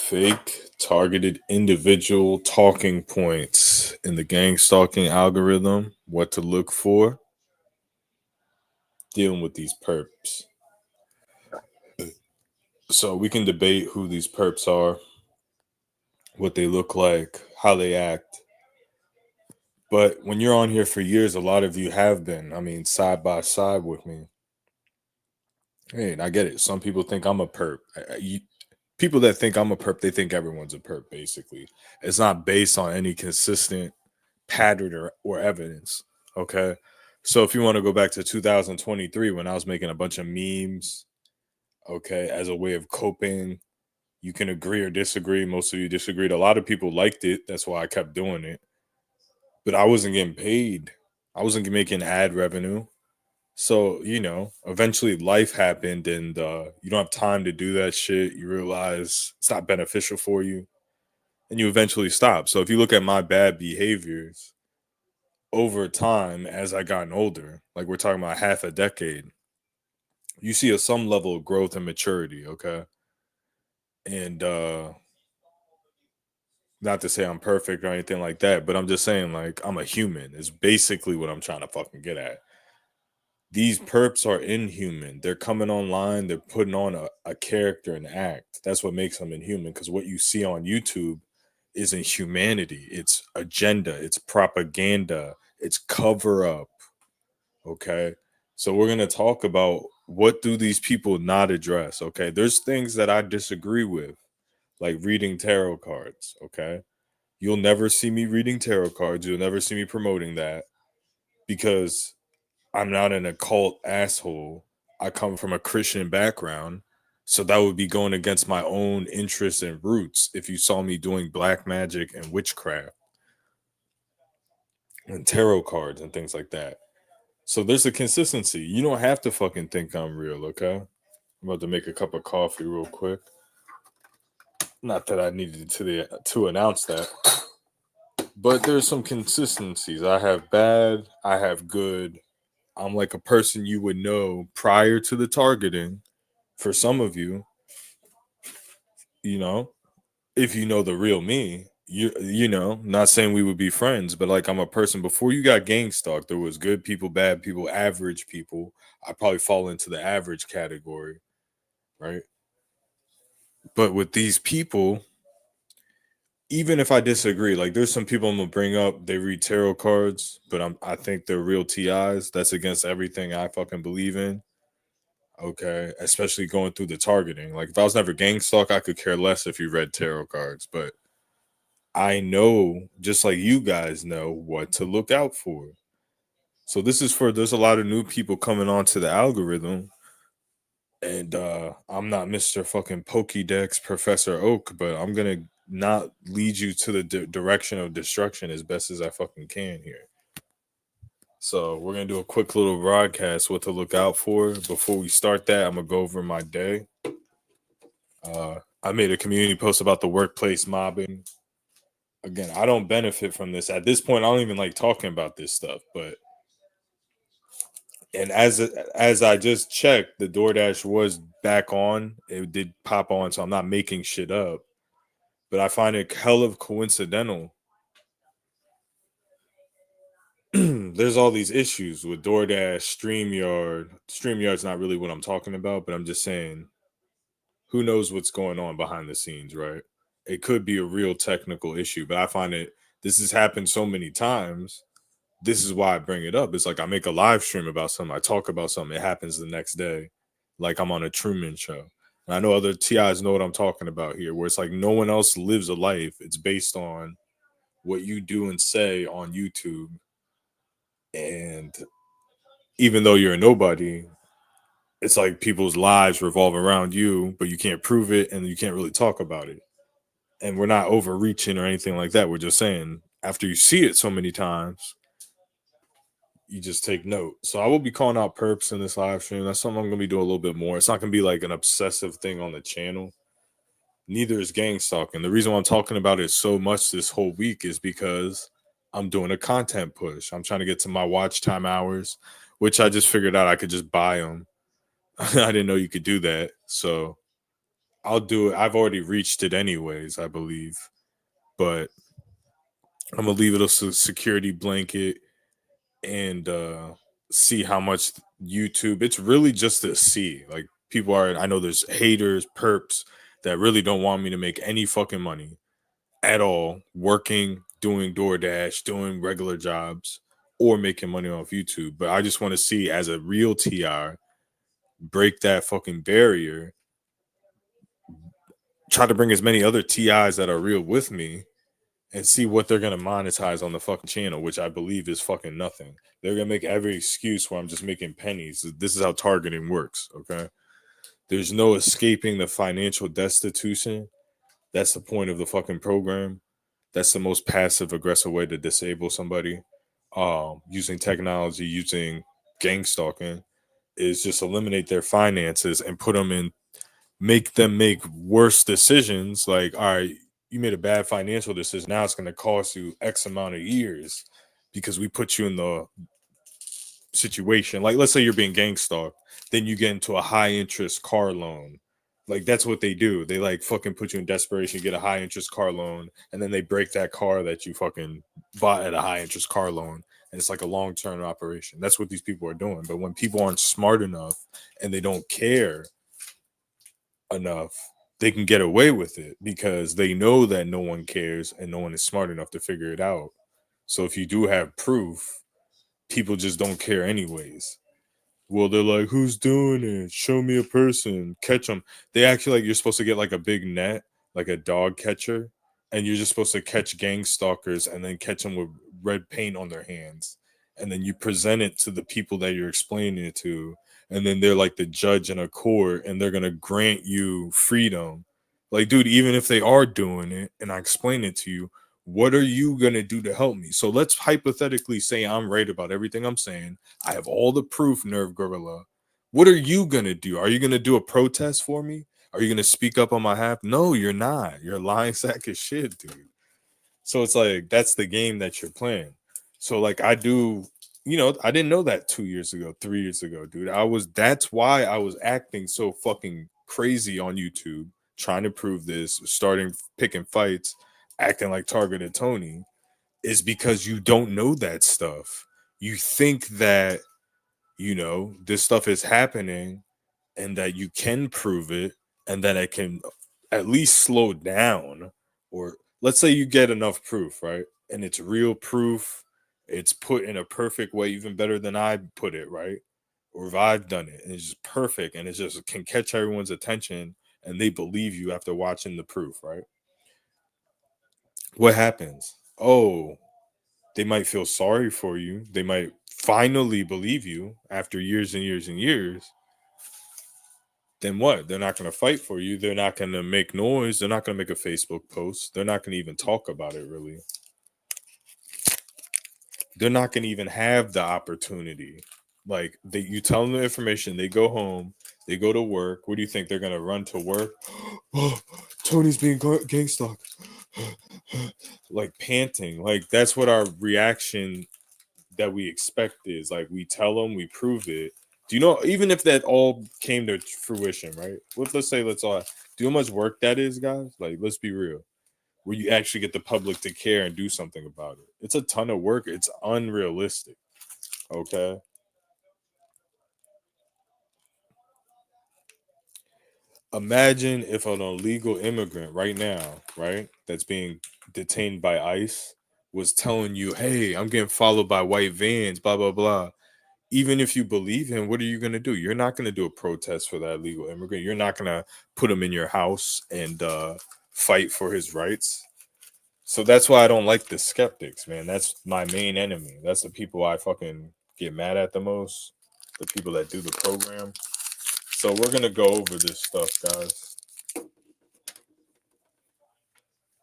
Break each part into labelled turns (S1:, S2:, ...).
S1: Fake targeted individual talking points in the Gangstalking algorithm, what to look for, dealing with these perps. So we can debate who these perps are, what they look like, how they act. But when you're on here for years, a lot of you have been, side by side with me. Hey, and I get it. Some people think I'm a perp. People that think I'm a perp, they think everyone's a perp, basically. It's not based on any consistent pattern or evidence. Okay. So if you want to go back to 2023 when I was making a bunch of memes, okay, as a way of coping, you can agree or disagree. Most of you disagreed. A lot of people liked it. That's why I kept doing it. But I wasn't getting paid. I wasn't making ad revenue. So, eventually life happened and you don't have time to do that shit. You realize it's not beneficial for you and you eventually stop. So if you look at my bad behaviors over time as I gotten older, like we're talking about half a decade, you see some level of growth and maturity, okay? And not to say I'm perfect or anything like that, but I'm just saying like I'm a human is basically what I'm trying to fucking get at. These perps are inhuman. They're coming online, they're putting on a character and act. That's what makes them inhuman because what you see on YouTube isn't humanity. It's agenda, it's propaganda, it's cover up. Okay. So we're going to talk about what do these people not address. Okay. There's things that I disagree with, like reading tarot cards. Okay. You'll never see me reading tarot cards. You'll never see me promoting that because I'm not an occult asshole. I come from a Christian background. So that would be going against my own interests and roots if you saw me doing black magic and witchcraft and tarot cards and things like that. So there's a consistency. You don't have to fucking think I'm real, okay? I'm about to make a cup of coffee real quick. Not that I needed to announce that. But there's some consistencies. I have bad, I have good. I'm like a person you would know prior to the targeting for some of you, you know, if you know the real me. Not saying we would be friends, but like I'm a person before you got gang stalked, there was good people, bad people, average people. I probably fall into the average category, right? But with these people, even if I disagree, like there's some people I'm gonna bring up, they read tarot cards, but I think they're real TIs. That's against everything I fucking believe in. Okay. Especially going through the targeting. Like if I was never gang stalk, I could care less if you read tarot cards. But I know, just like you guys know, what to look out for. So this is there's a lot of new people coming onto the algorithm. And I'm not Mr. fucking Pokédex Professor Oak, but I'm gonna not lead you to the direction of destruction as best as I fucking can here. So we're gonna do a quick little broadcast, what to look out for. Before we start that, I'm gonna go over my day. I made a community post about the workplace mobbing. Again, I don't benefit from this. At this point, I don't even like talking about this stuff, but and as I just checked, the DoorDash was back on. It did pop on, so I'm not making shit up. But I find it hell of coincidental. There's all these issues with DoorDash, StreamYard. StreamYard's not really what I'm talking about, but I'm just saying, who knows what's going on behind the scenes, right? It could be a real technical issue, but I find this has happened so many times. This is why I bring it up. It's like I make a live stream about something, I talk about something, it happens the next day, like I'm on a Truman Show. And I know other TIs know what I'm talking about here, where it's like no one else lives a life. It's based on what you do and say on YouTube. And even though you're a nobody, it's like people's lives revolve around you, but you can't prove it and you can't really talk about it. And we're not overreaching or anything like that. We're just saying after you see it so many times, you just take note. So I will be calling out perps in this live stream. That's something I'm going to be doing a little bit more. It's not going to be like an obsessive thing on the channel. Neither is gang stalking. The reason why I'm talking about it so much this whole week is because I'm doing a content push. I'm trying to get to my watch time hours, which I just figured out I could just buy them. I didn't know you could do that. So I'll do it. I've already reached it anyways, I believe. But I'm gonna leave it a security blanket and see how much YouTube. It's really just to see. Like people are. I know there's haters, perps that really don't want me to make any fucking money at all, working, doing DoorDash, doing regular jobs, or making money off YouTube. But I just want to see as a real TR break that fucking barrier. Try to bring as many other TIs that are real with me and see what they're gonna monetize on the fucking channel, which I believe is fucking nothing. They're gonna make every excuse where I'm just making pennies. This is how targeting works, okay? There's no escaping the financial destitution. That's the point of the fucking program. That's the most passive aggressive way to disable somebody. Using technology, using gangstalking, is just eliminate their finances and put them in, make them make worse decisions. Like, all right, you made a bad financial decision. Now it's going to cost you X amount of years because we put you in the situation. Like, let's say you're being gang stalked, then you get into a high interest car loan. Like, that's what they do. They like fucking put you in desperation, get a high interest car loan, and then they break that car that you fucking bought at a high interest car loan. And it's like a long term operation. That's what these people are doing. But when people aren't smart enough and they don't care enough, they can get away with it because they know that no one cares and no one is smart enough to figure it out. So if you do have proof, people just don't care anyways. Well, they're like, who's doing it? Show me a person. Catch them. They actually like you're supposed to get like a big net, like a dog catcher, and you're just supposed to catch gang stalkers and then catch them with red paint on their hands. And then you present it to the people that you're explaining it to. And then they're like the judge in a court and they're going to grant you freedom. Like, dude, even if they are doing it and I explain it to you, what are you going to do to help me? So let's hypothetically say I'm right about everything I'm saying. I have all the proof, Nerve Gorilla. What are you gonna do? Are you gonna do a protest for me? Are you gonna speak up on my behalf? No, you're not. You're a lying sack of shit, dude. So it's like that's the game that you're playing. So like I do, I didn't know that 2 years ago, 3 years ago, dude. That's why I was acting so fucking crazy on YouTube, trying to prove this, starting picking fights, acting like targeted Tony, is because you don't know that stuff. You think that this stuff is happening and that you can prove it and that it can at least slow down. Or let's say you get enough proof, right? And it's real proof. It's put in a perfect way, even better than I put it, right? Or if I've done it and it's just perfect and it just can catch everyone's attention and they believe you after watching the proof, right? What happens? Oh, they might feel sorry for you. They might finally believe you after years and years and years. Then what? They're not going to fight for you. They're not going to make noise. They're not going to make a Facebook post. They're not going to even talk about it, really. They're not going to even have the opportunity. Like, you tell them the information, they go home, they go to work. What do you think? They're going to run to work? Oh, Tony's being gang stalked. Like panting. Like, that's what our reaction that we expect is. Like, we tell them, we prove it. Do you know, even if that all came to fruition, right? Let's say, do you know how much work that is, guys? Like, let's be real. Where you actually get the public to care and do something about it. It's a ton of work. It's unrealistic. Okay. Imagine if an illegal immigrant right now, right, that's being detained by ICE was telling you, hey, I'm getting followed by white vans, blah, blah, blah. Even if you believe him, what are you going to do? You're not going to do a protest for that legal immigrant. You're not going to put him in your house and fight for his rights. So that's why I don't like the skeptics, man. That's my main enemy. That's the people I fucking get mad at the most. The people that do the program. So we're going to go over this stuff, guys.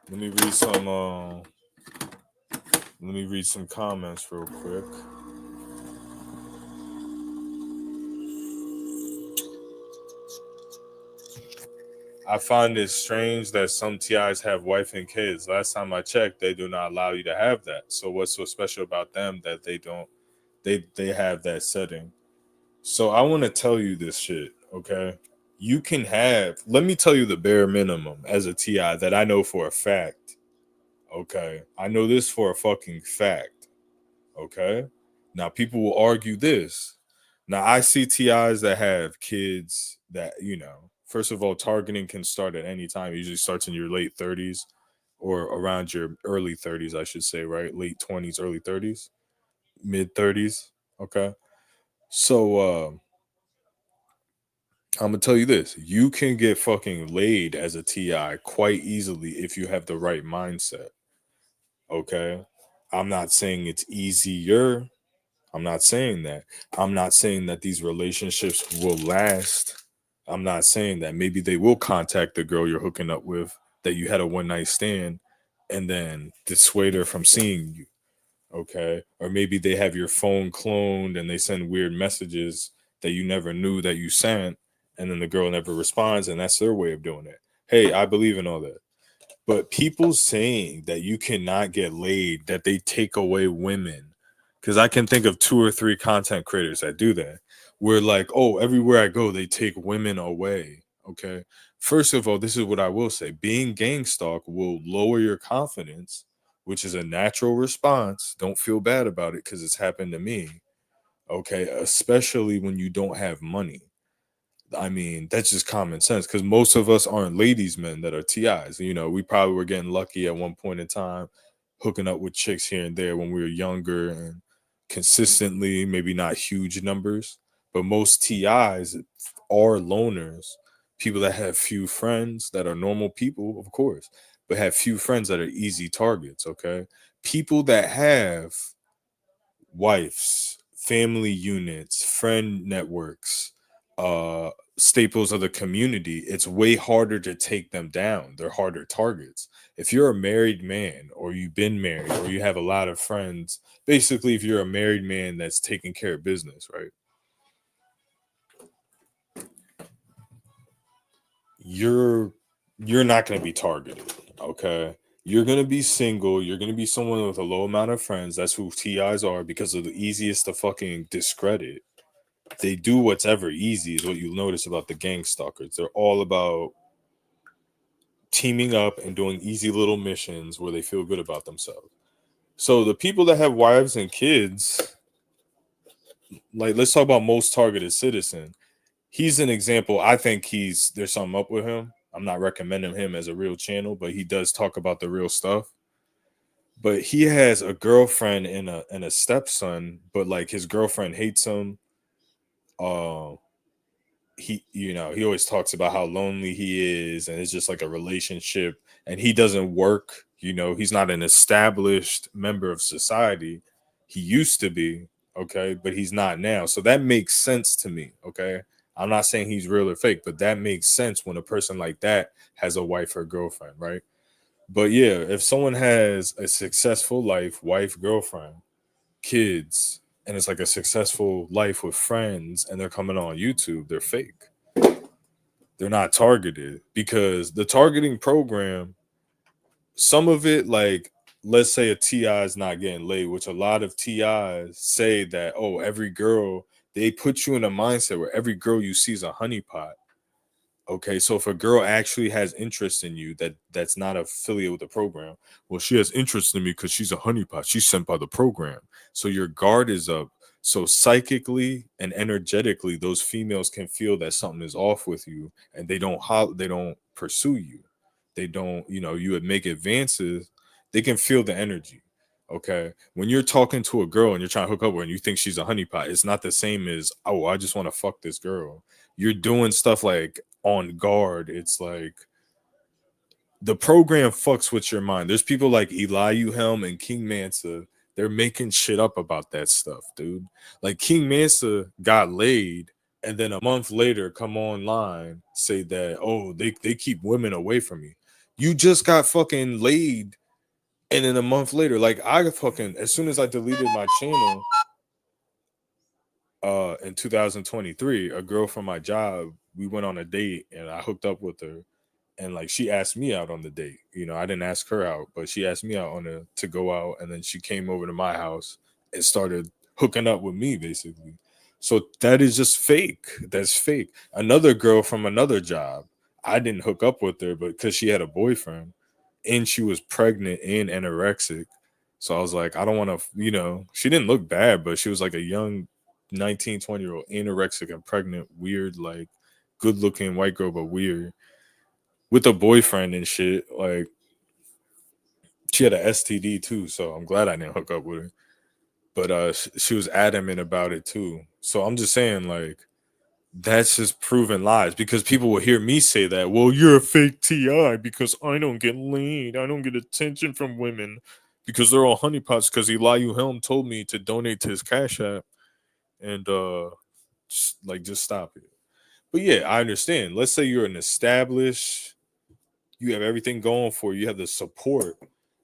S1: Let me read some. Let me read some comments real quick. I find it strange that some TIs have wife and kids. Last time I checked, they do not allow you to have that. So what's so special about them that they don't? They have that setting. So I want to tell you this shit, okay? You can have, let me tell you the bare minimum as a TI that I know for a fact. Okay. I know this for a fucking fact. Okay. Now, people will argue this. Now, I see TIs that have kids that, first of all, targeting can start at any time. It usually starts in your late 30s or around your early 30s, I should say, right? Late 20s, early 30s, mid 30s. Okay. So, I'm gonna tell you this: you can get fucking laid as a TI quite easily if you have the right mindset. Okay, I'm not saying it's easier. I'm not saying that. I'm not saying that these relationships will last. I'm not saying that. Maybe they will contact the girl you're hooking up with that you had a one night stand, and then dissuade her from seeing you. Okay, or maybe they have your phone cloned and they send weird messages that you never knew that you sent, and then the girl never responds, and that's their way of doing it. Hey, I believe in all that. But people saying that you cannot get laid, that they take away women, because I can think of 2 or 3 content creators that do that. Where like, oh, everywhere I go, they take women away. Okay. First of all, this is what I will say: being gang stalk will lower your confidence, which is a natural response. Don't feel bad about it because it's happened to me. Okay, especially when you don't have money. I mean, that's just common sense because most of us aren't ladies' men that are TIs. We probably were getting lucky at one point in time, hooking up with chicks here and there when we were younger and consistently, maybe not huge numbers, but most TIs are loners, people that have few friends that are normal people, of course, but have few friends that are easy targets. Okay. People that have wives, family units, friend networks, uh, staples of the community, it's way harder to take them down. They're harder targets. If you're a married man or you've been married or you have a lot of friends, basically, if you're a married man that's taking care of business, right? You're you're not going to be targeted, okay? You're going to be single, you're going to be someone with a low amount of friends. That's who TIs are because of the easiest to fucking discredit. They do whatever easy is what you'll notice about the gang stalkers. They're all about teaming up and doing easy little missions where they feel good about themselves. So the people that have wives and kids, like let's talk about most targeted citizen. He's an example. I think there's something up with him. I'm not recommending him as a real channel, but he does talk about the real stuff. But he has a girlfriend and a stepson, but like his girlfriend hates him. Uh, he always talks about how lonely he is and it's just like a relationship and he doesn't work. He's not an established member of society. He used to be, okay, but he's not now, so that makes sense to me. Okay, I'm not saying he's real or fake, but that makes sense when a person like that has a wife or girlfriend, right? But yeah, if someone has a successful life, wife, girlfriend, kids, and it's like a successful life with friends and they're coming on YouTube, they're fake. They're not targeted because the targeting program, some of it, like let's say a TI is not getting laid, which a lot of TIs say that, oh, every girl, they put you in a mindset where every girl you see is a honeypot. Okay, so if a girl actually has interest in you that's not affiliated with the program, well, she has interest in me because she's a honeypot. She's sent by the program. So your guard is up. So psychically and energetically, those females can feel that something is off with you, and they don't pursue you. They don't, you would make advances. They can feel the energy. Okay, when you're talking to a girl and you're trying to hook up with her and you think she's a honeypot, it's not the same as, oh, I just want to fuck this girl. You're doing stuff like on guard. It's like the program fucks with your mind. There's people like Eliu Helm and King Mansa. They're making shit up about that stuff, dude. Like King Mansa got laid and then a month later come online say that, oh, they keep women away from me. You just got fucking laid, and then a month later, like I fucking, as soon as I deleted my channel in 2023, a girl from my job, we went on a date and I hooked up with her, and like she asked me out on the date. I didn't ask her out, but she asked me out to go out, and then she came over to my house and started hooking up with me basically. So that is just fake. That's fake. Another girl from another job, I didn't hook up with her, but because she had a boyfriend and she was pregnant and anorexic. So I was like, I don't want to, she didn't look bad, but she was like a young 19, 20-year-old anorexic and pregnant, weird, like good looking white girl, but weird with a boyfriend and shit. Like she had a STD too. So I'm glad I didn't hook up with her. But she was adamant about it too. So I'm just saying, like, that's just proven lies because people will hear me say that. Well, you're a fake TI because I don't get laid. I don't get attention from women because they're all honeypots. Because Elihu Helm told me to donate to his Cash App and just stop it. But yeah, I understand. Let's say you're an established, you have everything going for you, you have the support.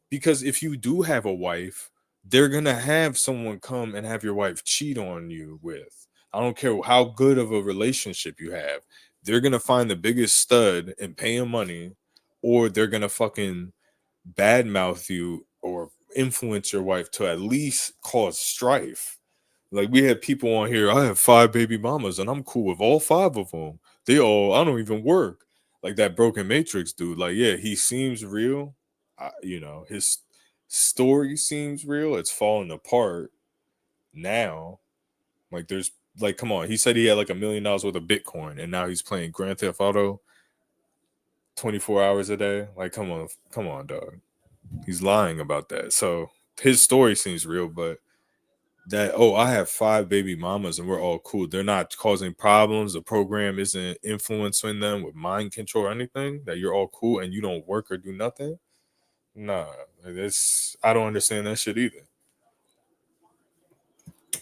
S1: Because if you do have a wife, they're gonna have someone come and have your wife cheat on you with. I don't care how good of a relationship you have. They're gonna find the biggest stud and pay him money, or they're gonna fucking badmouth you or influence your wife to at least cause strife. Like we had people on here. I have 5 baby mamas, and I'm cool with all 5 of them. I don't even work. Like that Broken Matrix dude. Like, yeah, he seems real. His story seems real. It's falling apart now. Like, come on. He said he had like $1 million worth of Bitcoin, and now he's playing Grand Theft Auto 24 hours a day. Like, come on, dog. He's lying about that. So his story seems real, but that I have 5 baby mamas and we're all cool. They're not causing problems. The program isn't influencing them with mind control or anything. That you're all cool and you don't work or do nothing. Nah, that's I don't understand that shit either.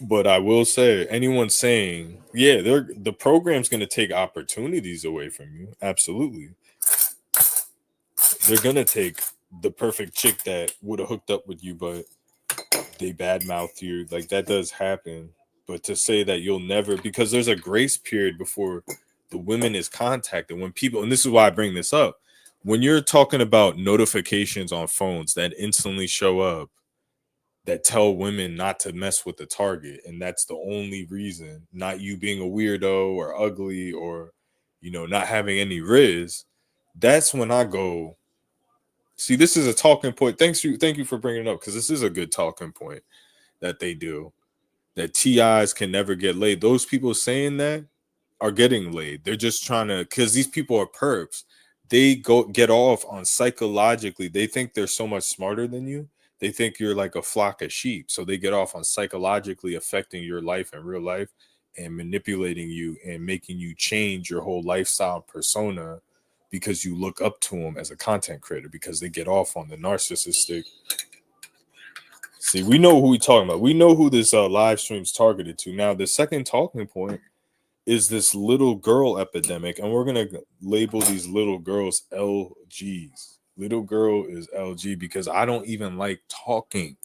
S1: But I will say, anyone saying, yeah, the program's gonna take opportunities away from you. Absolutely, they're gonna take the perfect chick that would have hooked up with you, but they badmouth you. Like that does happen. But to say that you'll never, because there's a grace period before the women is contacted. When people, and this is why I bring this up, when you're talking about notifications on phones that instantly show up that tell women not to mess with the target, and that's the only reason, not you being a weirdo or ugly or not having any riz. That's when I go, see, this is a talking point. Thank you for bringing it up because this is a good talking point that they do, that TIs can never get laid. Those people saying that are getting laid. They're just trying to, because these people are perps. They go get off on psychologically. They think they're so much smarter than you. They think you're like a flock of sheep. So they get off on psychologically affecting your life in real life and manipulating you and making you change your whole lifestyle persona because you look up to them as a content creator because they get off on the narcissistic. See, we know who we talking about. We know who this live stream's targeted to. Now, the second talking point is this little girl epidemic, and we're gonna label these little girls LGs. Little girl is LG because I don't even like talking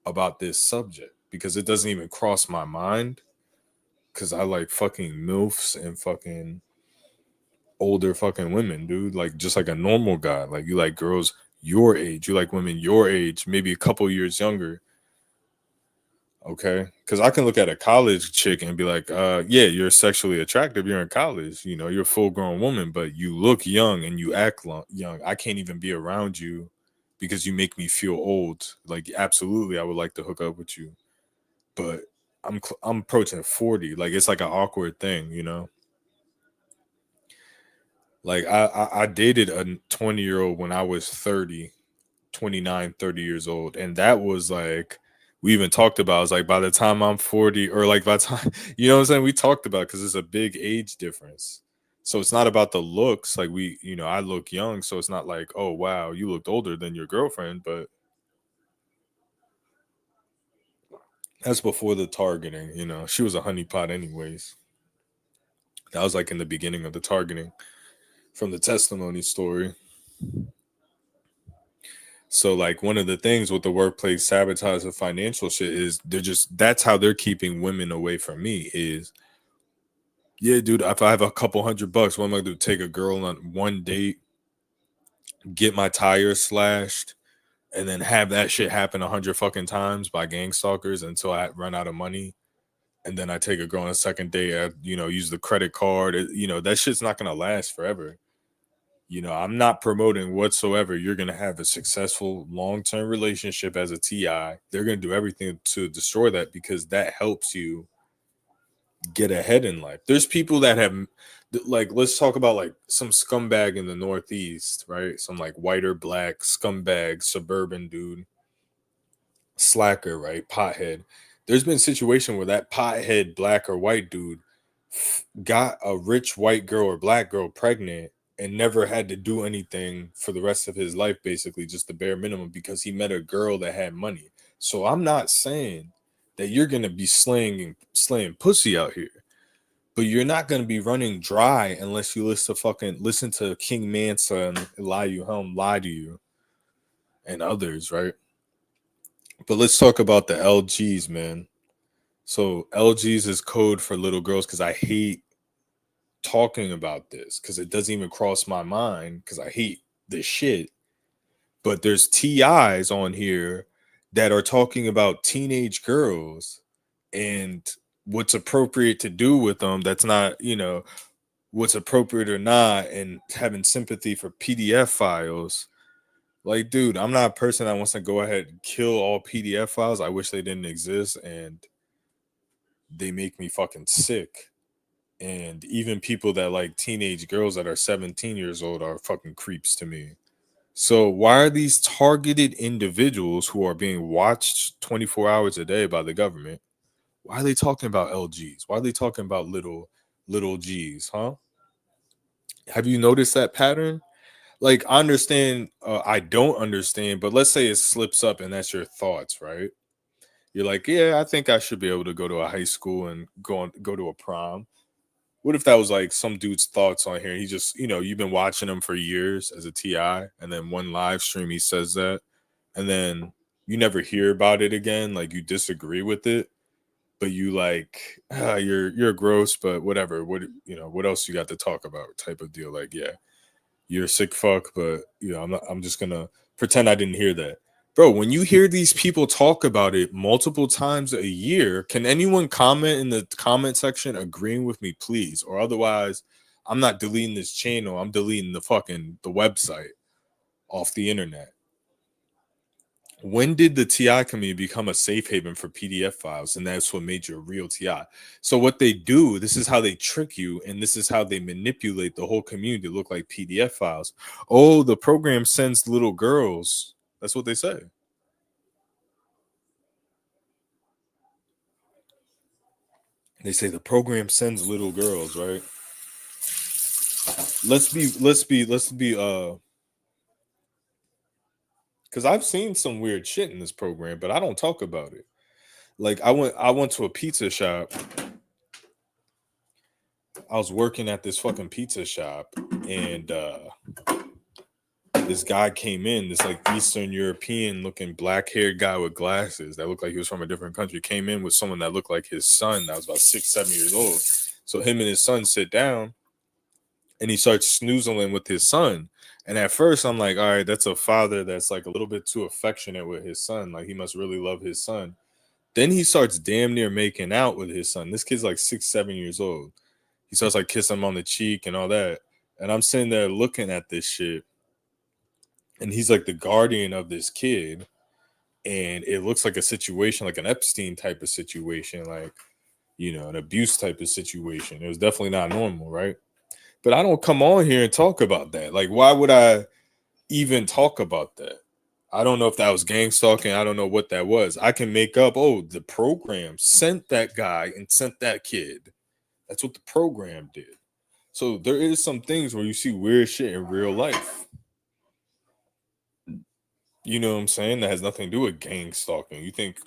S1: about this subject because it doesn't even cross my mind. Because I like fucking milfs and fucking older fucking women, dude. Like just like a normal guy. Like you like girls your age. You like women your age, maybe a couple years younger. Okay, because I can look at a college chick and be like, yeah, you're sexually attractive, you're in college, you're a full-grown woman, but you look young and you act young. I can't even be around you because you make me feel old. Like absolutely I would like to hook up with you, but I'm approaching 40. Like it's like an awkward thing. Like I dated a 20-year-old when I was 30, 29, 30 years old, and that was like, we even talked about, I was like, by the time I'm 40, or like by the time you know what I'm saying, we talked about, because it's a big age difference. So it's not about the looks. Like I look young, so it's not like, oh wow, you looked older than your girlfriend. But that's before the targeting. She was a honeypot anyways. That was like in the beginning of the targeting from the testimony story. So like one of the things with the workplace sabotage of financial shit is that's how they're keeping women away from me is, yeah, dude, if I have a couple $100, what am I going to take a girl on one date, get my tires slashed, and then have that shit happen 100 fucking times by gang stalkers until I run out of money and then I take a girl on a second date. I, use the credit card. That shit's not gonna last forever. I'm not promoting whatsoever. You're gonna have a successful long-term relationship as a TI. They're gonna do everything to destroy that because that helps you get ahead in life. There's people that have, like, let's talk about like some scumbag in the Northeast, right? Some like white or black scumbag suburban dude, slacker, right? Pothead. There's been a situation where that pothead black or white dude got a rich white girl or black girl pregnant and never had to do anything for the rest of his life, basically just the bare minimum, because he met a girl that had money. So I'm not saying that you're gonna be slaying pussy out here, but you're not gonna be running dry unless you listen to King Mansa and lie to you and others, right? But let's talk about the LGs, man. So LGs is code for little girls because I hate talking about this because it doesn't even cross my mind because I hate this shit. But there's TIs on here that are talking about teenage girls and what's appropriate to do with them. That's not, what's appropriate or not, and having sympathy for PDF files. Like, dude, I'm not a person that wants to go ahead and kill all PDF files. I wish they didn't exist, and they make me fucking sick. And even people that like teenage girls that are 17 years old are fucking creeps to me. So why are these targeted individuals who are being watched 24 hours a day by the government? Why are they talking about LGs? Why are they talking about little G's, huh? Have you noticed that pattern? Like, I understand, I don't understand, but let's say it slips up and that's your thoughts, right? You're like, yeah, I think I should be able to go to a high school and go to a prom. What if that was like some dude's thoughts on here? He just, you've been watching him for years as a TI, and then one live stream he says that, and then you never hear about it again. Like, you disagree with it, but you like, you're gross, but whatever. What else you got to talk about? Type of deal. Like, yeah, you're a sick fuck, but I'm just gonna pretend I didn't hear that. Bro, when you hear these people talk about it multiple times a year, can anyone comment in the comment section agreeing with me, please? Or otherwise, I'm not deleting this channel. I'm deleting the website off the internet. When did the TI community become a safe haven for PDF files? And that's what made you a real TI. So what they do, this is how they trick you, and this is how they manipulate the whole community to look like PDF files. Oh, the program sends little girls. That's what they say. They say the program sends little girls, right? Let's be because I've seen some weird shit in this program, but I don't talk about it. Like, I went to a pizza shop. I was working at this fucking pizza shop, and this guy came in, this like Eastern European looking black haired guy with glasses that looked like he was from a different country, came in with someone that looked like his son that was about 6, 7 years old. So him and his son sit down, and he starts snoozling with his son. And at first, I'm like, all right, that's a father that's like a little bit too affectionate with his son. Like, he must really love his son. Then he starts damn near making out with his son. This kid's like 6, 7 years old. He starts like kissing him on the cheek and all that. And I'm sitting there looking at this shit. And he's like the guardian of this kid. And it looks like a situation, like an Epstein type of situation, like, an abuse type of situation. It was definitely not normal, right? But I don't come on here and talk about that. Like, why would I even talk about that? I don't know if that was gang stalking. I don't know what that was. I can make up, oh, the program sent that guy and sent that kid. That's what the program did. So there is some things where you see weird shit in real life. You know what I'm saying? That has nothing to do with gang stalking. You think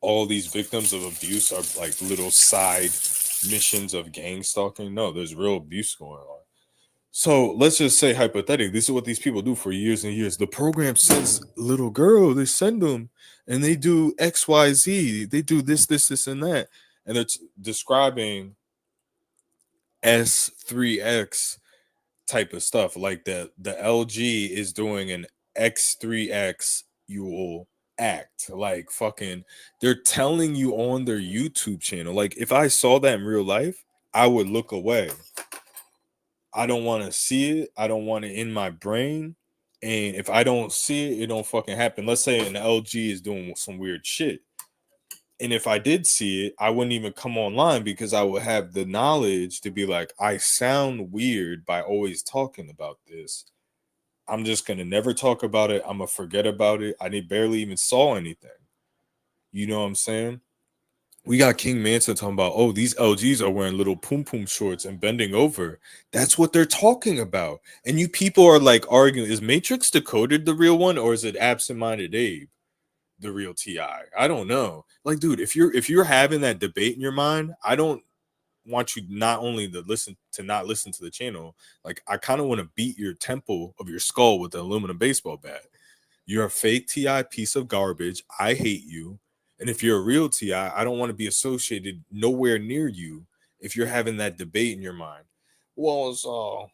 S1: all these victims of abuse are like little side missions of gang stalking? No, there's real abuse going on. So let's just say hypothetically, this is what these people do for years and years. The program sends little girl, they send them, and they do XYZ. They do this, and that. And they're describing S3X type of stuff. Like the LG is doing an X3X. You will act like fucking they're telling you on their YouTube channel. Like if I saw that in real life, I would look away. I don't want to see it. I don't want it in my brain. And if I don't see it, it don't fucking happen. Let's say an LG is doing some weird shit. And if I did see it, I wouldn't even come online because I would have the knowledge to be like, I sound weird by always talking about this. I'm just gonna never talk about it. I'm gonna forget about it. I barely even saw anything. You know what I'm saying? We got King Manson talking about, oh, these LGs are wearing little poom poom shorts and bending over. That's what they're talking about. And you people are like arguing, is Matrix Decoded the real one or is it Absent Minded Abe the real TI? I don't know. Like, dude, if you're having that debate in your mind, I don't want you not only to not listen to the channel, like I kind of want to beat your temple of your skull with the aluminum baseball bat. You're a fake TI piece of garbage. I hate you. And if you're a real TI, I don't want to be associated nowhere near you if you're having that debate in your mind. Well, so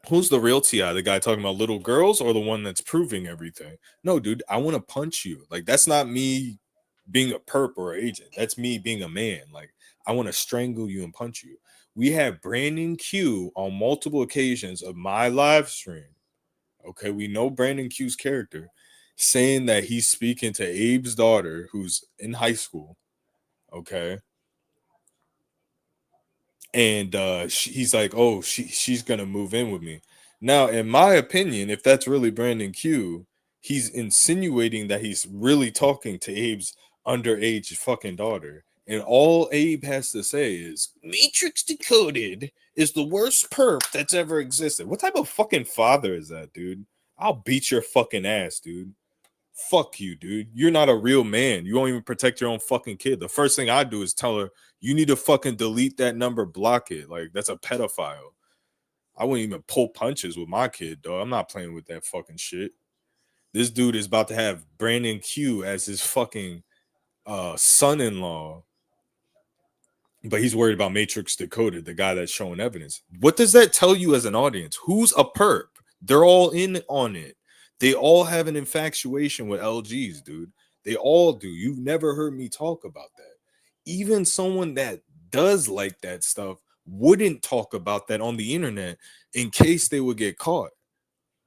S1: who's the real TI? The guy talking about little girls or the one that's proving everything? No, dude, I want to punch you. Like, that's not me being a perp or an agent. That's me being a man. Like, I want to strangle you and punch you. We have Brandon Q on multiple occasions of my live stream. Okay, we know Brandon Q's character saying that he's speaking to Abe's daughter who's in high school. Okay. And he's like, oh, she's gonna move in with me. Now, in my opinion, if that's really Brandon Q, he's insinuating that he's really talking to Abe's underage fucking daughter. And all Abe has to say is Matrix Decoded is the worst perp that's ever existed. What type of fucking father is that, dude? I'll beat your fucking ass, dude. Fuck you, dude. You're not a real man. You won't even protect your own fucking kid. The first thing I do is tell her, you need to fucking delete that number, block it. Like, that's a pedophile. I wouldn't even pull punches with my kid, though. I'm not playing with that fucking shit. This dude is about to have Brandon Q as his fucking son-in-law, but he's worried about Matrix Decoded, the guy that's showing evidence. What does that tell you as an audience? Who's a perp? They're all in on it. They all have an infatuation with LGs, dude. They all do. You've never heard me talk about that. Even someone that does like that stuff wouldn't talk about that on the internet in case they would get caught.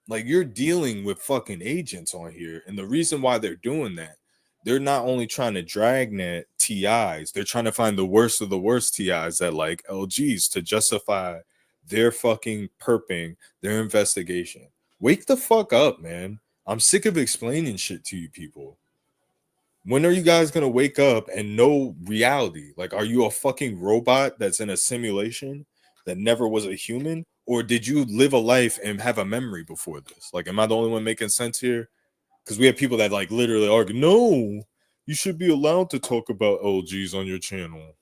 S1: Like, you're dealing with fucking agents on here, and the reason why they're doing that, they're not only trying to dragnet TIs, they're trying to find the worst of the worst TIs that like LGs to justify their fucking perping, their investigation. Wake the fuck up, man. I'm sick of explaining shit to you people. When are you guys gonna wake up and know reality? Like, are you a fucking robot that's in a simulation that never was a human? Or did you live a life and have a memory before this? Like, am I the only one making sense here? Because we have people that like literally argue, no, you should be allowed to talk about LGs on your channel.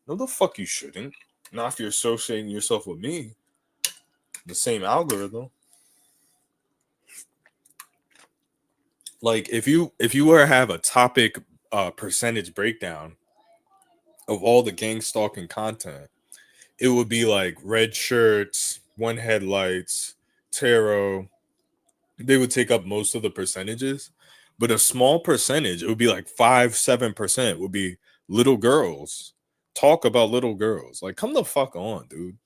S1: No, the fuck you shouldn't. Not if you're associating yourself with me. The same algorithm. Like, if you were to have a topic percentage breakdown of all the gang stalking content, it would be like red shirts, one headlights, tarot. They would take up most of the percentages, but a small percentage, it would be like 5-7% would be little girls. Talk about little girls. Like, come the fuck on, dude.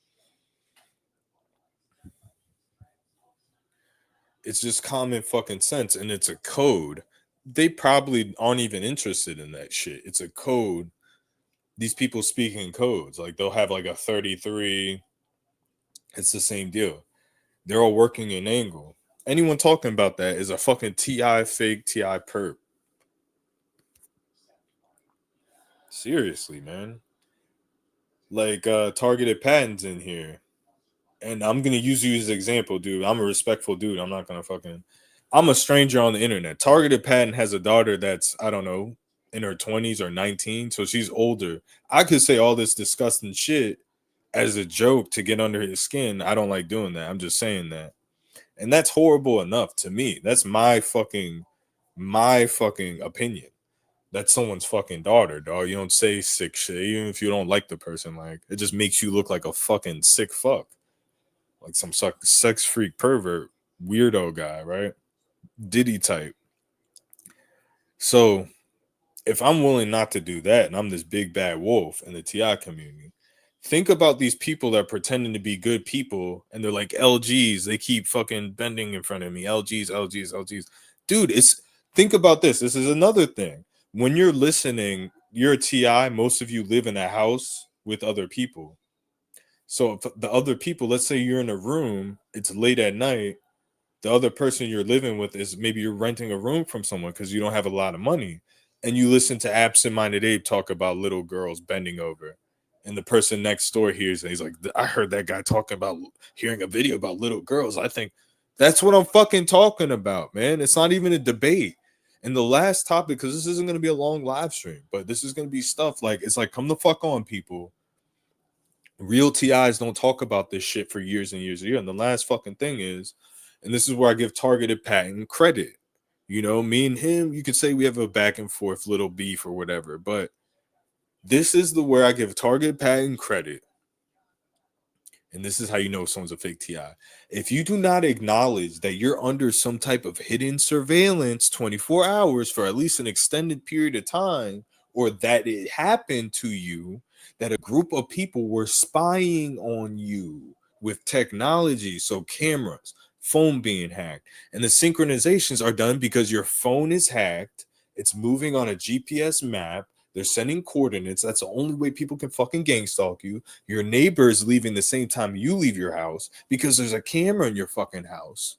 S1: It's just common fucking sense, and it's a code. They probably aren't even interested in that shit. It's a code. These people speak in codes. Like, they'll have like a 33. It's the same deal. They're all working an angle. Anyone talking about that is a fucking TI fake TI perp. Seriously, man. Like, targeted patents in here. And I'm gonna use you as an example, dude. I'm a respectful dude. I'm not gonna fucking I'm a stranger on the internet. Targeted Patton has a daughter that's, I don't know, in her 20s or 19, so she's older. I could say all this disgusting shit as a joke to get under his skin. I don't like doing that. I'm just saying that. And that's horrible enough to me. That's my fucking opinion. That's someone's fucking daughter, dog. You don't say sick shit, even if you don't like the person. Like, it just makes you look like a fucking sick fuck, like some sex freak pervert, weirdo guy, right? Diddy type. So if I'm willing not to do that and I'm this big bad wolf in the TI community, think about these people that are pretending to be good people and they're like LGs. They keep fucking bending in front of me. LGs, LGs, LGs. Dude, it's think about this. This is another thing. When you're listening, you're a TI, most of you live in a house with other people. So if the other people, let's say you're in a room, it's late at night, the other person you're living with is maybe you're renting a room from someone because you don't have a lot of money, and you listen to absent-minded Abe talk about little girls bending over, and the person next door hears and he's like, I heard that guy talking about hearing a video about little girls. I think that's what I'm fucking talking about, man. It's not even a debate. And the last topic, because this isn't going to be a long live stream, but this is going to be stuff like, it's like, come the fuck on, people. Real TIs don't talk about this shit for years and years and years. And the last fucking thing is, and this is where I give Targeted Patton credit. You know, me and him, you could say we have a back and forth little beef or whatever, but this is the where I give Targeted Patton credit. And this is how you know someone's a fake TI. If you do not acknowledge that you're under some type of hidden surveillance 24 hours for at least an extended period of time, or that it happened to you, that a group of people were spying on you with technology, so cameras, phone being hacked, and the synchronizations are done because your phone is hacked, it's moving on a GPS map, they're sending coordinates. That's the only way people can fucking gang stalk you. Your neighbor is leaving the same time you leave your house because there's a camera in your fucking house,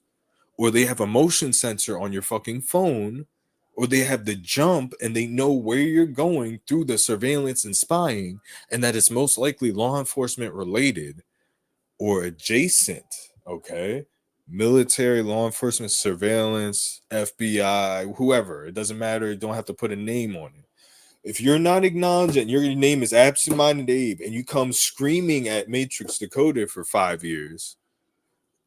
S1: or they have a motion sensor on your fucking phone, or they have the jump and they know where you're going through the surveillance and spying, and that it's most likely law enforcement related or adjacent. Okay. Military, law enforcement, surveillance, FBI, whoever. It doesn't matter. You don't have to put a name on it. If you're not acknowledging your name is absent-minded Abe and you come screaming at Matrix Decoded for 5 years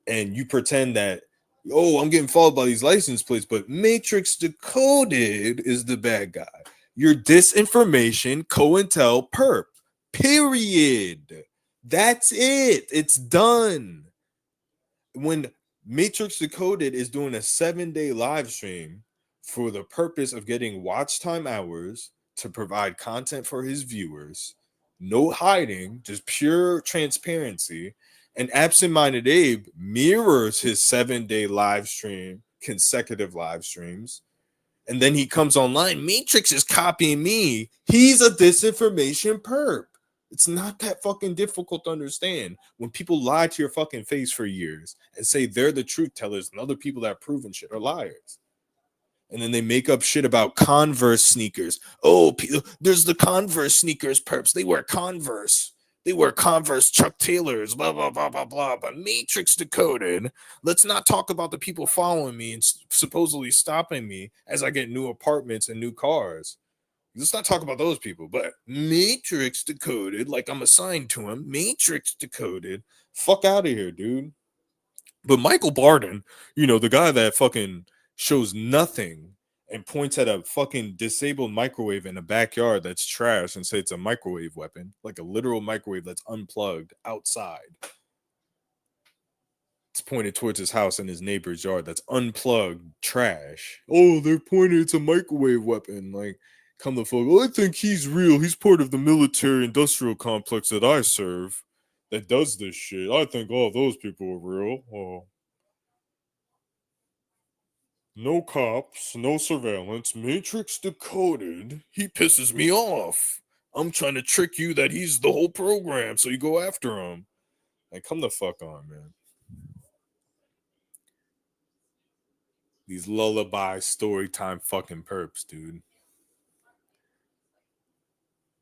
S1: and you pretend that, oh, I'm getting followed by these license plates, but Matrix Decoded is the bad guy. You're disinformation, COINTEL, perp. Period. That's it. It's done. When Matrix Decoded is doing a 7-day live stream for the purpose of getting watch time hours to provide content for his viewers, no hiding, just pure transparency. And absent-minded Abe mirrors his 7-day live stream, consecutive live streams, and then he comes online. Matrix is copying me. He's a disinformation perp. It's not that fucking difficult to understand when people lie to your fucking face for years and say they're the truth tellers and other people that have proven shit are liars. And then they make up shit about Converse sneakers. Oh, there's the Converse sneakers perps. They wear Converse. They wear Converse Chuck Taylors, blah, blah, blah, blah, blah. But Matrix Decoded. Let's not talk about the people following me and supposedly stopping me as I get new apartments and new cars. Let's not talk about those people. But Matrix Decoded, like I'm assigned to him. Matrix Decoded. Fuck out of here, dude. But Michael Barden, you know, the guy that fucking shows nothing and points at a fucking disabled microwave in a backyard that's trash and say it's a microwave weapon, like a literal microwave that's unplugged outside. It's pointed towards his house in his neighbor's yard that's unplugged trash. Oh, they're pointing it's a microwave weapon. Like, come the fuck. I think he's real. He's part of the military industrial complex that I serve that does this shit. I think all those people are real. Oh. No cops, no surveillance, Matrix Decoded. He pisses me off. I'm trying to trick you that he's the whole program, so you go after him. Like, come the fuck on, man. These lullaby story time fucking perps, dude.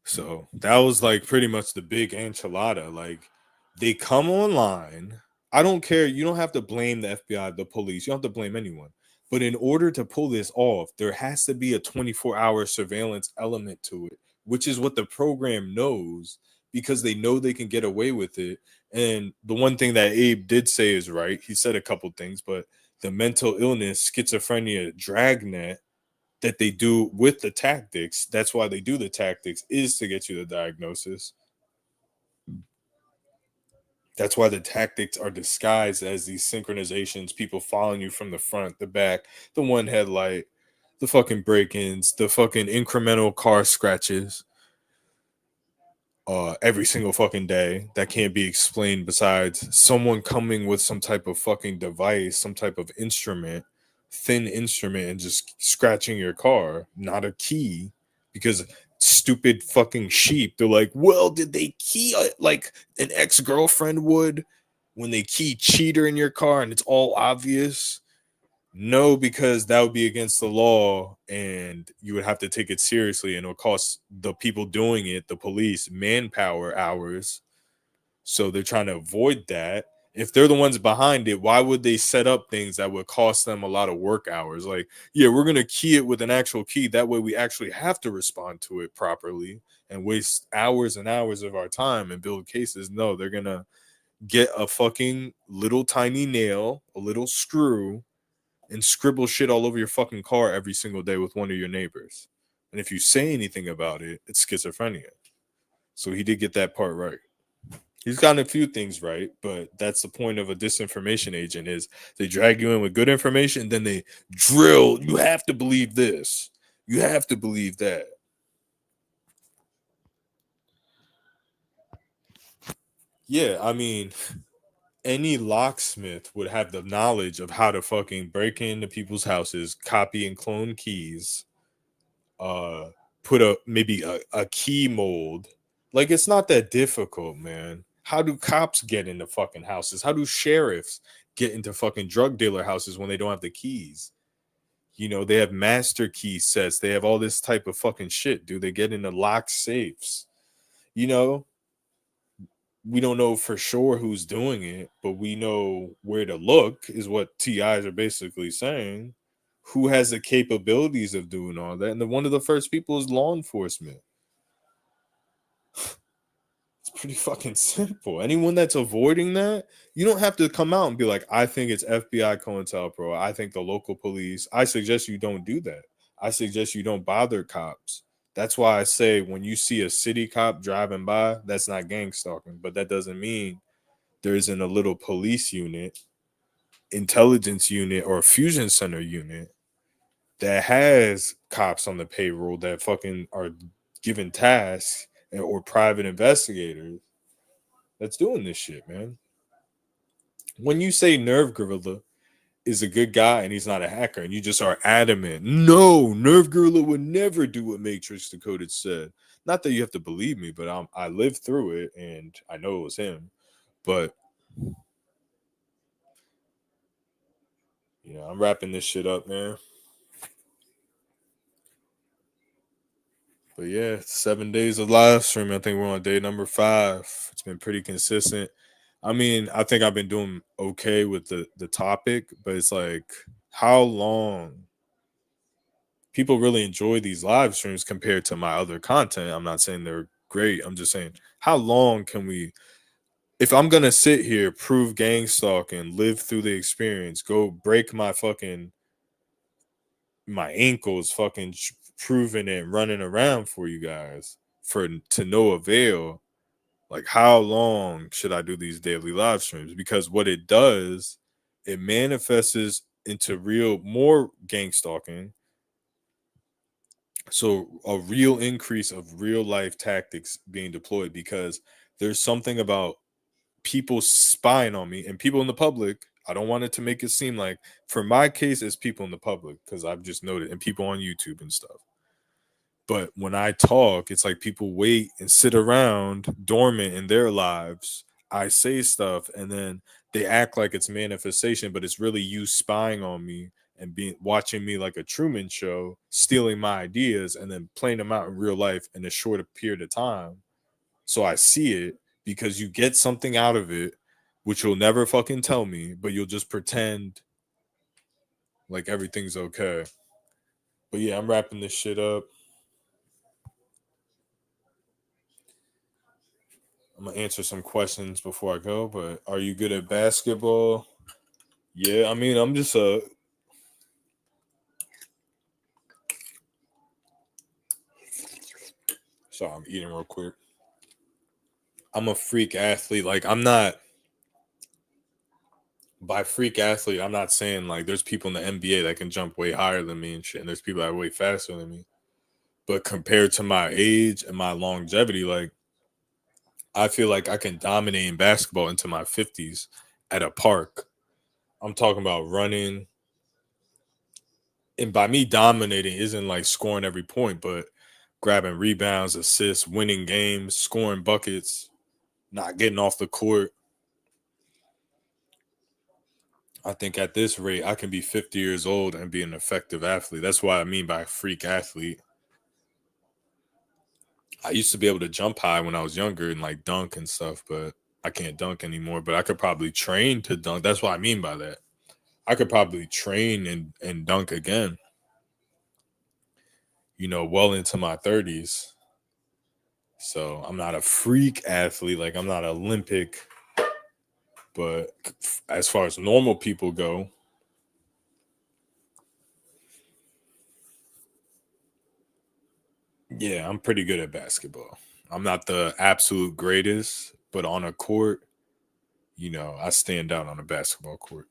S1: So that was like pretty much the big enchilada. Like, they come online. I don't care. You don't have to blame the FBI, the police. You don't have to blame anyone. But in order to pull this off, there has to be a 24-hour surveillance element to it, which is what the program knows because they know they can get away with it. And the one thing that Abe did say is right. He said a couple things, but the mental illness, schizophrenia, dragnet that they do with the tactics, that's why they do the tactics, is to get you the diagnosis. That's why the tactics are disguised as these synchronizations, people following you from the front, the back, the one headlight. the fucking break-ins, the fucking incremental car scratches, every single fucking day that can't be explained besides someone coming with some type of fucking device, some type of instrument, thin instrument, and just scratching your car, not a key, because stupid fucking sheep. They're like, well, did they key like an ex-girlfriend would when they key cheater in your car and it's all obvious? No, because that would be against the law and you would have to take it seriously and it would cost the people doing it, the police, manpower hours. So they're trying to avoid that. If they're the ones behind it, why would they set up things that would cost them a lot of work hours? Like, yeah, we're going to key it with an actual key. That way we actually have to respond to it properly and waste hours and hours of our time and build cases. No, they're going to get a fucking little tiny nail, a little screw, and scribble shit all over your fucking car every single day with one of your neighbors. And if you say anything about it, it's schizophrenia. So he did get that part right. He's gotten a few things right, but that's the point of a disinformation agent is they drag you in with good information, then they drill. You have to believe this. You have to believe that. Yeah, I mean, any locksmith would have the knowledge of how to fucking break into people's houses, copy and clone keys, uh put a key mold. Like, it's not that difficult, man. How do cops get into fucking houses? How do sheriffs get into fucking drug dealer houses when they don't have the keys? You know, they have master key sets, they have all this type of fucking shit. Do they get into locked safes? You know, we don't know for sure who's doing it, but we know where to look, is what TIs are basically saying. Who has the capabilities of doing all that? And one of the first people is law enforcement. It's pretty fucking simple. Anyone that's avoiding that, you don't have to come out and be like, I think it's FBI COINTELPRO. I think the local police. I suggest you don't do that. I suggest you don't bother cops. That's why I say when you see a city cop driving by, that's not gang stalking. But that doesn't mean there isn't a little police unit, intelligence unit, or a fusion center unit that has cops on the payroll that fucking are given tasks or private investigators that's doing this shit, man. When you say Nerve Gorilla is a good guy and he's not a hacker, and you just are adamant, no, Nerve Gorilla would never do what Matrix Decoded said. Not that you have to believe me, but I lived through it and I know it was him. But I'm wrapping this shit up, man. But yeah, 7 days of live streaming. I think we're on day number 5. It's been pretty consistent. I mean, I think I've been doing okay with the topic, but it's like, how long people really enjoy these live streams compared to my other content. I'm not saying they're great. I'm just saying, how long can we, if I'm gonna sit here, prove gang stalking, live through the experience, go break my ankles, fucking proving it, running around for you guys for to no avail. Like, how long should I do these daily live streams? Because what it does, it manifests into real more gang stalking. So a real increase of real life tactics being deployed, because there's something about people spying on me and people in the public. I don't want it to make it seem like, for my case, it's people in the public, because I've just noted, and people on YouTube and stuff. But when I talk, it's like people wait and sit around dormant in their lives. I say stuff and then they act like it's manifestation, but it's really you spying on me and being watching me like a Truman Show, stealing my ideas and then playing them out in real life in a short period of time. So I see it, because you get something out of it, which you'll never fucking tell me, but you'll just pretend like everything's okay. But yeah, I'm wrapping this shit up. I'm gonna answer some questions before I go. But are you good at basketball? Yeah, I mean, I'm just a. Sorry, I'm eating real quick. I'm a freak athlete. Like, I'm not by freak athlete, I'm not saying like there's people in the NBA that can jump way higher than me and shit, and there's people that are way faster than me. But compared to my age and my longevity, like I feel like I can dominate in basketball into my 50s at a park. I'm talking about running, and by me dominating isn't like scoring every point, but grabbing rebounds, assists, winning games, scoring buckets, not getting off the court. I think at this rate, I can be 50 years old and be an effective athlete. That's what I mean by freak athlete. I used to be able to jump high when I was younger and like dunk and stuff, but I can't dunk anymore. But I could probably train to dunk. That's what I mean by that. I could probably train and dunk again, well into my 30s. So I'm not a freak athlete. Like I'm not Olympic. But as far as normal people go, yeah, I'm pretty good at basketball. I'm not the absolute greatest, but on a court, I stand out on a basketball court.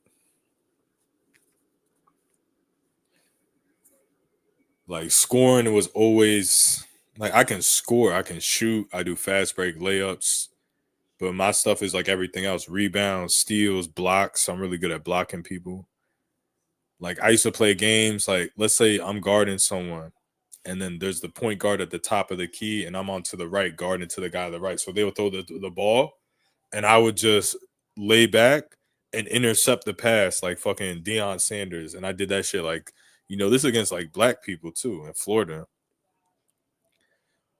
S1: Like scoring was always like I can score, I can shoot, I do fast break layups, but my stuff is like everything else: rebounds, steals, blocks. I'm really good at blocking people. Like I used to play games like let's say I'm guarding someone and then there's the point guard at the top of the key and I'm on to the right guarding to the guy on the right. So they would throw the ball and I would just lay back and intercept the pass like fucking Deion Sanders. And I did that shit like, this against like black people too in Florida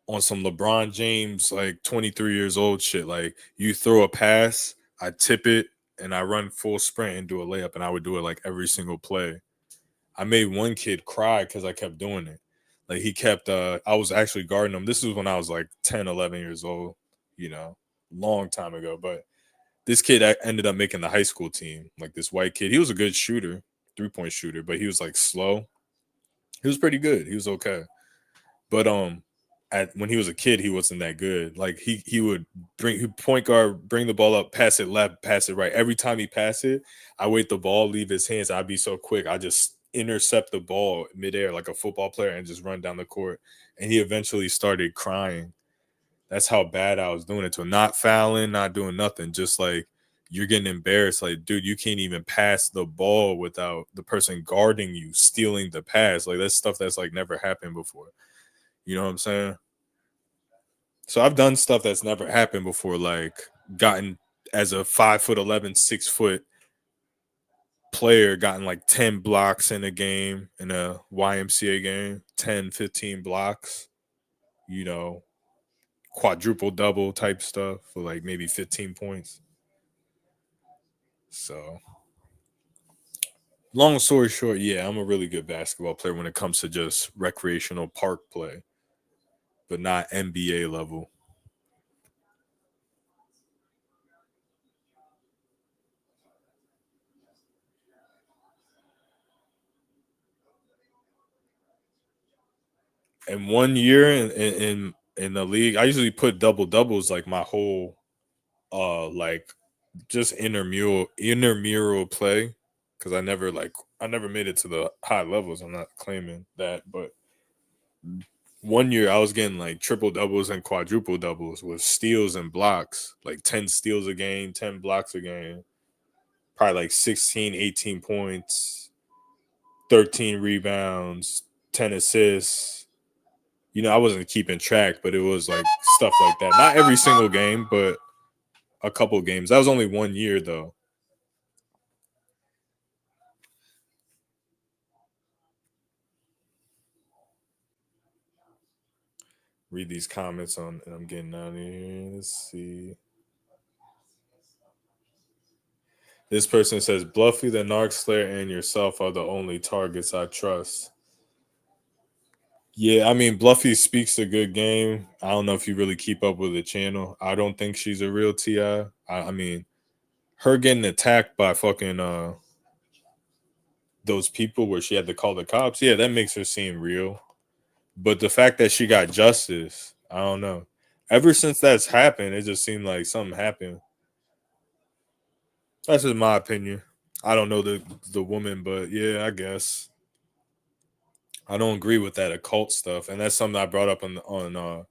S1: on some LeBron James, like 23 years old shit. Like you throw a pass, I tip it, and I run full sprint and do a layup. And I would do it like every single play. I made one kid cry because I kept doing it. Like he kept, I was actually guarding him. This was when I was like 10, 11 years old, long time ago. But this kid ended up making the high school team. Like this white kid, he was a good shooter, 3-point shooter, but he was like slow. He was pretty good. He was okay. But when he was a kid, he wasn't that good. Like he would point guard, bring the ball up, pass it left, pass it right. Every time he passed it, I wait the ball leave his hands. I'd be so quick, I just intercept the ball midair like a football player and just run down the court. And he eventually started crying. That's how bad I was doing it to him. Not fouling, not doing nothing. Just like you're getting embarrassed. Like, dude, you can't even pass the ball without the person guarding you stealing the pass. Like that's stuff that's like never happened before. You know what I'm saying? So I've done stuff that's never happened before, like gotten as a 5'11", 6 foot player, gotten like 10 blocks in a game, in a YMCA game, 10, 15 blocks, you know, quadruple double type stuff for like maybe 15 points. So long story short, yeah, I'm a really good basketball player when it comes to just recreational park play, but not NBA level. And 1 year in the league, I usually put double doubles like my whole like just intramural play because I never made it to the high levels. I'm not claiming that, but 1 year I was getting like triple doubles and quadruple doubles with steals and blocks, like 10 steals a game, 10 blocks a game, probably like 16, 18 points, 13 rebounds, 10 assists. I wasn't keeping track, but it was like stuff like that. Not every single game, but a couple games. That was only 1 year though. Read these comments on, and I'm getting out of here. Let's see. This person says, Bluffy, the Narc Slayer, and yourself are the only targets I trust. Yeah, I mean, Bluffy speaks a good game. I don't know if you really keep up with the channel. I don't think she's a real TI. I mean, her getting attacked by fucking those people where she had to call the cops, yeah, that makes her seem real. But the fact that she got justice, I don't know. Ever since that's happened, it just seemed like something happened. That's just my opinion. I don't know the woman, but yeah, I guess I don't agree with that occult stuff, and that's something I brought up on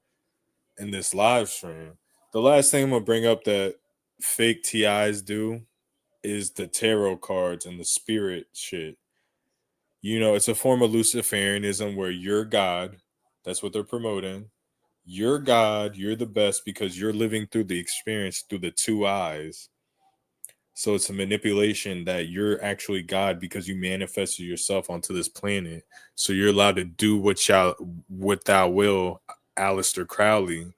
S1: in this live stream. The last thing I'm gonna bring up that fake TIs do is the tarot cards and the spirit shit. You know, it's a form of Luciferianism where you're God. That's what they're promoting. You're God. You're the best because you're living through the experience through the two eyes. So it's a manipulation that you're actually God because you manifested yourself onto this planet. So you're allowed to do what thou will, Aleister Crowley,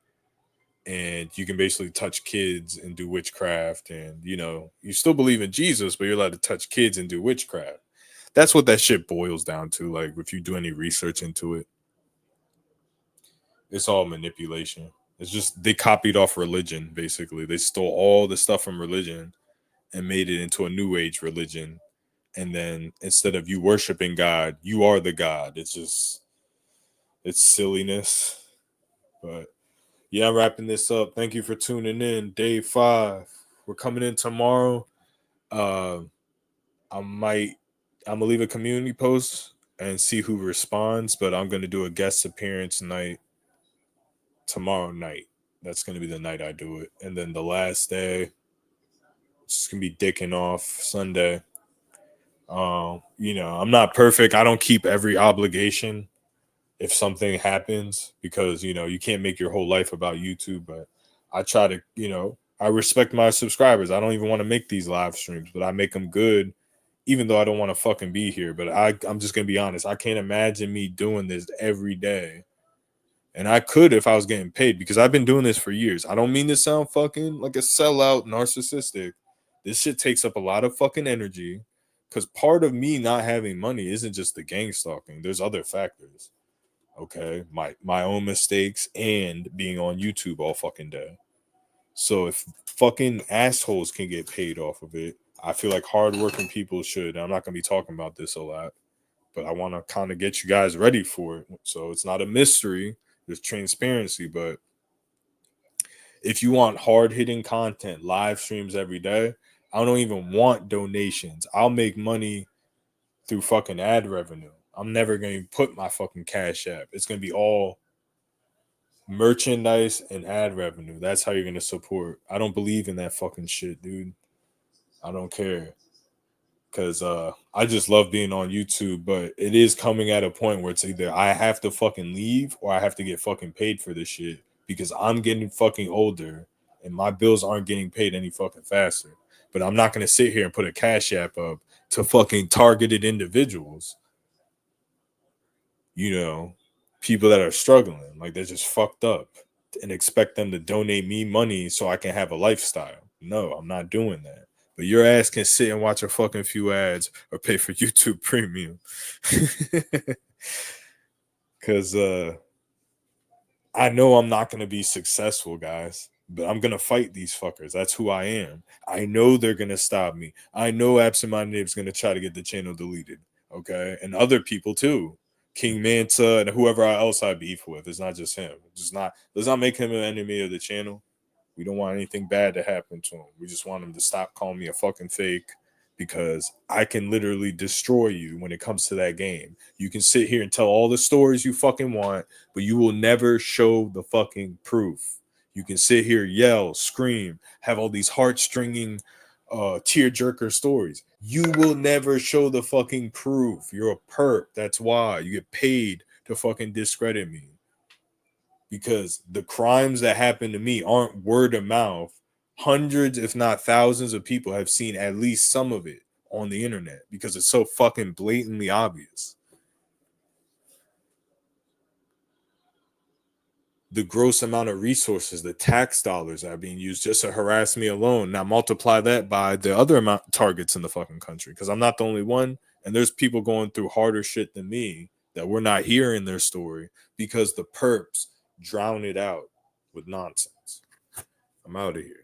S1: and you can basically touch kids and do witchcraft. And you know, you still believe in Jesus, but you're allowed to touch kids and do witchcraft. That's what that shit boils down to. Like, if you do any research into it, it's all manipulation. It's just they copied off religion, basically. They stole all the stuff from religion and made it into a new age religion. And then instead of you worshiping God, you are the God. It's silliness. But yeah, I'm wrapping this up. Thank you for tuning in. Day 5. We're coming in tomorrow. Uh, I'm gonna leave a community post and see who responds, but I'm gonna do a guest appearance night tomorrow night. That's gonna be the night I do it. And then the last day, it's gonna be dicking off Sunday. You know, I'm not perfect. I don't keep every obligation if something happens because, you know, you can't make your whole life about YouTube, but I try to, you know, I respect my subscribers. I don't even want to make these live streams, but I make them good, even though I don't want to fucking be here. But I'm just going to be honest. I can't imagine me doing this every day. And I could if I was getting paid because I've been doing this for years. I don't mean to sound fucking like a sellout narcissistic. This shit takes up a lot of fucking energy because part of me not having money isn't just the gang stalking. There's other factors. Okay, my own mistakes and being on YouTube all fucking day. So if fucking assholes can get paid off of it, I feel like hardworking people should. I'm not gonna be talking about this a lot, but I want to kind of get you guys ready for it. So it's not a mystery. There's transparency, but if you want hard hitting content, live streams every day, I don't even want donations. I'll make money through fucking ad revenue. I'm never going to put my fucking cash app. It's going to be all merchandise and ad revenue. That's how you're going to support. I don't believe in that fucking shit, dude. I don't care. Because I just love being on YouTube, but it is coming at a point where it's either I have to fucking leave or I have to get fucking paid for this shit because I'm getting fucking older and my bills aren't getting paid any fucking faster. But I'm not going to sit here and put a cash app up to fucking targeted individuals. You know, people that are struggling, like they're just fucked up and expect them to donate me money so I can have a lifestyle. No, I'm not doing that. But your ass can sit and watch a fucking few ads or pay for YouTube Premium. Because I know I'm not going to be successful, guys. But I'm going to fight these fuckers. That's who I am. I know they're going to stop me. I know Absent Minded Abe's going to try to get the channel deleted. Okay? And other people too. King Manta and whoever else I beef with. It's not just him. Let's not make him an enemy of the channel. We don't want anything bad to happen to him. We just want him to stop calling me a fucking fake because I can literally destroy you when it comes to that game. You can sit here and tell all the stories you fucking want, but you will never show the fucking proof. You can sit here, yell, scream, have all these heartstringing, tear-jerker stories. You will never show the fucking proof. You're a perp. That's why you get paid to fucking discredit me. Because the crimes that happen to me aren't word of mouth. Hundreds, if not thousands of people have seen at least some of it on the internet because it's so fucking blatantly obvious. The gross amount of resources, the tax dollars that are being used just to harass me alone. Now multiply that by the other amount targets in the fucking country because I'm not the only one. And there's people going through harder shit than me that we're not hearing their story because the perps drown it out with nonsense. I'm out of here.